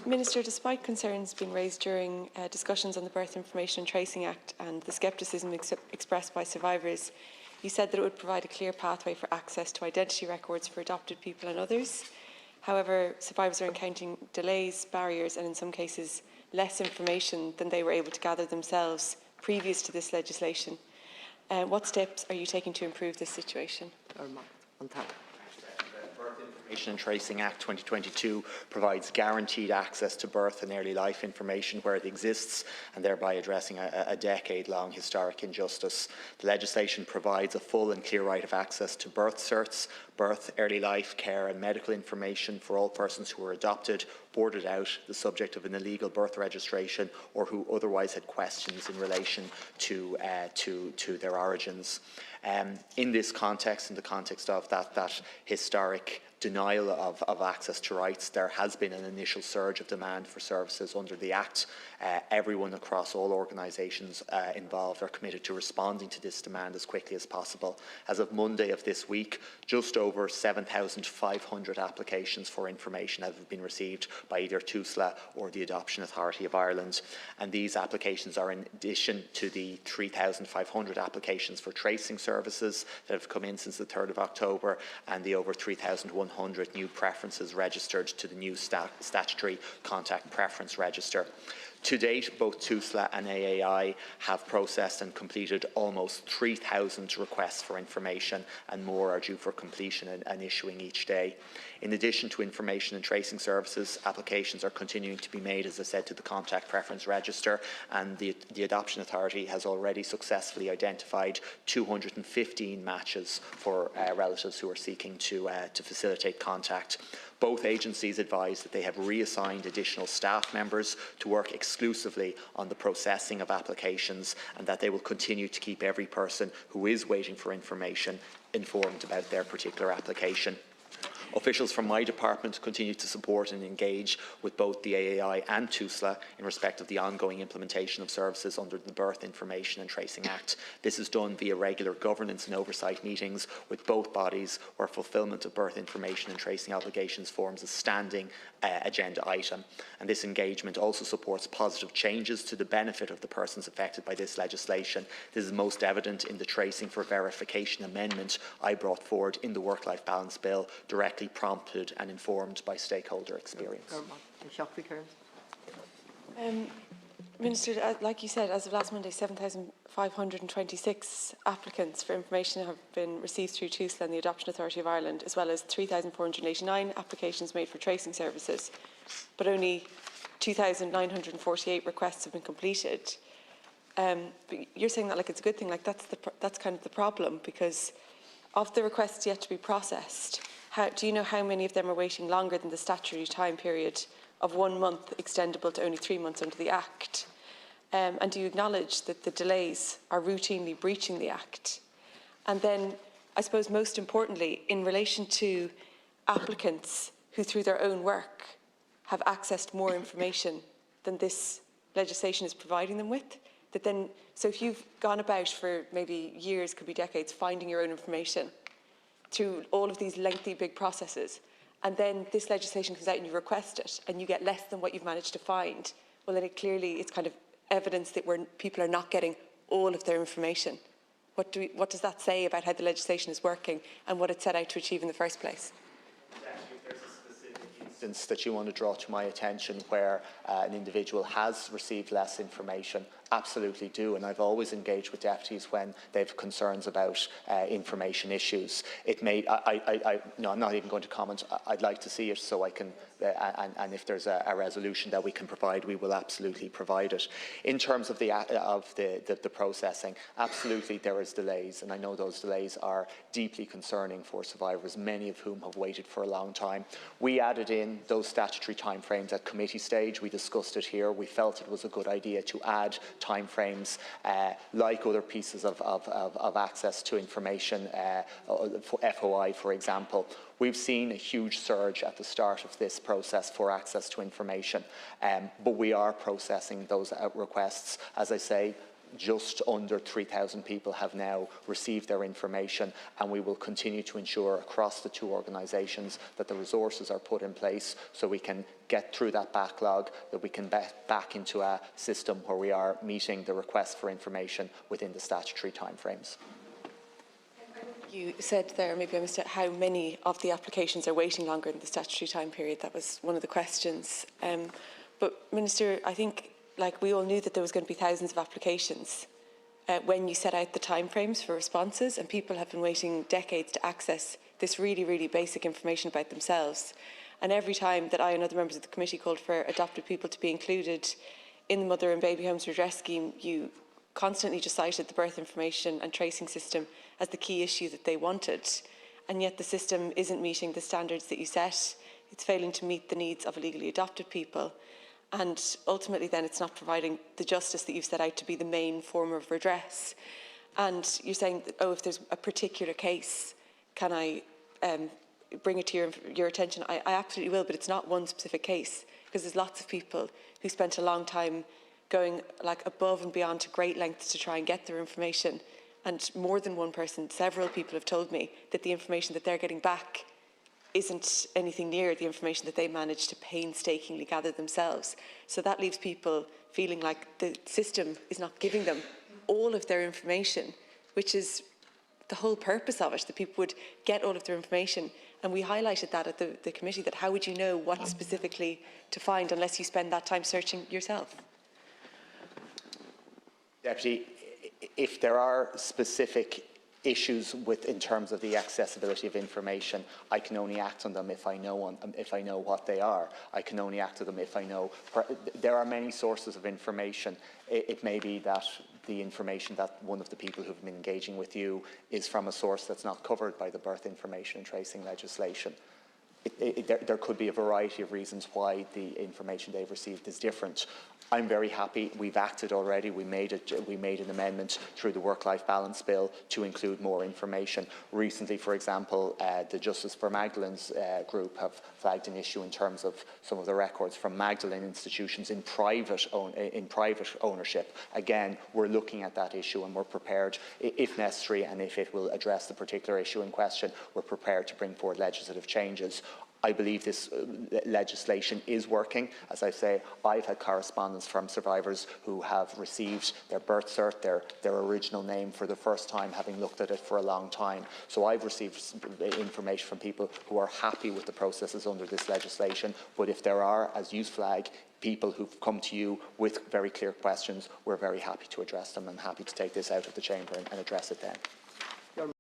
Minister, despite concerns being raised during discussions on the Birth Information and Tracing Act and the scepticism expressed by survivors, you said that it would provide a clear pathway for access to identity records for adopted people and others. However, survivors are encountering delays, barriers and in some cases less information than they were able to gather themselves previous to this legislation. What steps are you taking to improve this situation? Information and Tracing Act 2022 provides guaranteed access to birth and early life information where it exists, and thereby addressing a decade-long historic injustice. The legislation provides a full and clear right of access to birth certs, birth, early life, care and medical information for all persons who were adopted, boarded out, the subject of an illegal birth registration, or who otherwise had questions in relation to their origins. In this context, in the context of that historic denial of access to rights, there has been an initial surge of demand for services under the Act. Everyone across all organisations involved are committed to responding to this demand as quickly as possible. As of Monday of this week, just over 7,500 applications for information have been received by either TUSLA or the Adoption Authority of Ireland. And these applications are in addition to the 3,500 applications for tracing services that have come in since the 3rd of October and the over 3,100 new preferences registered to the new statutory contact preference register. To date, both TUSLA and AAI have processed and completed almost 3,000 requests for information, and more are due for completion and issuing each day. In addition to information and tracing services, applications are continuing to be made, as I said, to the Contact Preference Register, and the Adoption Authority has already successfully identified 215 matches for relatives who are seeking to facilitate contact. Both agencies advise that they have reassigned additional staff members to work exclusively on the processing of applications, and that they will continue to keep every person who is waiting for information informed about their particular application. Officials from my department continue to support and engage with both the AAI and TUSLA in respect of the ongoing implementation of services under the Birth Information and Tracing Act. This is done via regular governance and oversight meetings with both bodies, where fulfilment of birth information and tracing obligations forms a standing agenda item. And this engagement also supports positive changes to the benefit of the persons affected by this legislation. This is most evident in the Tracing for Verification amendment I brought forward in the Work-Life Balance Bill, directly prompted and informed by stakeholder experience. Minister, like you said, as of last Monday, 7,526 applicants for information have been received through TUSLA and the Adoption Authority of Ireland, as well as 3,489 applications made for tracing services, but only 2,948 requests have been completed. But you're saying that like it's a good thing, like that's kind of the problem, because of the requests yet to be processed, do you know how many of them are waiting longer than the statutory time period of 1 month, extendable to only 3 months under the Act? And do you acknowledge that the delays are routinely breaching the Act? And then, I suppose most importantly, in relation to applicants who through their own work have accessed more information than this legislation is providing them with, so if you've gone about for maybe years, could be decades, finding your own information through all of these lengthy big processes, and then this legislation comes out and you request it and you get less than what you've managed to find, well then it's kind of evidence that people are not getting all of their information. What does that say about how the legislation is working and what it set out to achieve in the first place? If there's a specific instance that you want to draw to my attention where an individual has received less information, absolutely do, and I've always engaged with deputies when they've concerns about information issues. It may, no, I'm not even going to comment. I'd like to see it so I can, and if there's a resolution that we can provide, we will absolutely provide it. In terms of the processing, absolutely there is delays, and I know those delays are deeply concerning for survivors, many of whom have waited for a long time. We added in those statutory timeframes at committee stage. We discussed it here. We felt it was a good idea to add timeframes like other pieces of access to information, for FOI, for example. We've seen a huge surge at the start of this process for access to information, but we are processing those requests. As I say, just under 3,000 people have now received their information, and we will continue to ensure across the two organisations that the resources are put in place so we can get through that backlog, that we can get back into a system where we are meeting the request for information within the statutory timeframes. You said there, maybe I missed it, how many of the applications are waiting longer than the statutory time period. That was one of the questions. But Minister, I think we all knew that there was going to be thousands of applications when you set out the timeframes for responses, and people have been waiting decades to access this really, really basic information about themselves. And every time that I and other members of the committee called for adopted people to be included in the Mother and Baby Homes Redress Scheme, you constantly just cited the birth information and tracing system as the key issue that they wanted. And yet the system isn't meeting the standards that you set. It's failing to meet the needs of illegally adopted people. And ultimately then it's not providing the justice that you've set out to be the main form of redress. And you're saying, that, oh, if there's a particular case, can I bring it to your attention? I absolutely will, but it's not one specific case, because there's lots of people who spent a long time going above and beyond to great lengths to try and get their information. And more than one person, several people have told me that the information that they're getting back isn't anything near the information that they managed to painstakingly gather themselves. So that leaves people feeling like the system is not giving them all of their information, which is the whole purpose of it, that people would get all of their information. And we highlighted that at the committee, that how would you know what specifically to find unless you spend that time searching yourself? Deputy, if there are specific issues in terms of the accessibility of information, I can only act on them if I know what they are. I can only act on them if I know. There are many sources of information. It may be that the information that one of the people who've been engaging with you is from a source that's not covered by the birth information and tracing legislation. There could be a variety of reasons why the information they've received is different. I'm very happy. We've acted already. We made an amendment through the Work-Life Balance Bill to include more information. Recently, for example, the Justice for Magdalene's group have flagged an issue in terms of some of the records from Magdalene institutions in private ownership. Again, we're looking at that issue, and we're prepared, if necessary, and if it will address the particular issue in question, we're prepared to bring forward legislative changes. I believe this legislation is working. As I say, I've had correspondence from survivors who have received their birth cert, their original name for the first time, having looked at it for a long time. So I've received information from people who are happy with the processes under this legislation. But if there are, as you flag, people who've come to you with very clear questions, we're very happy to address them and happy to take this out of the chamber and address it then.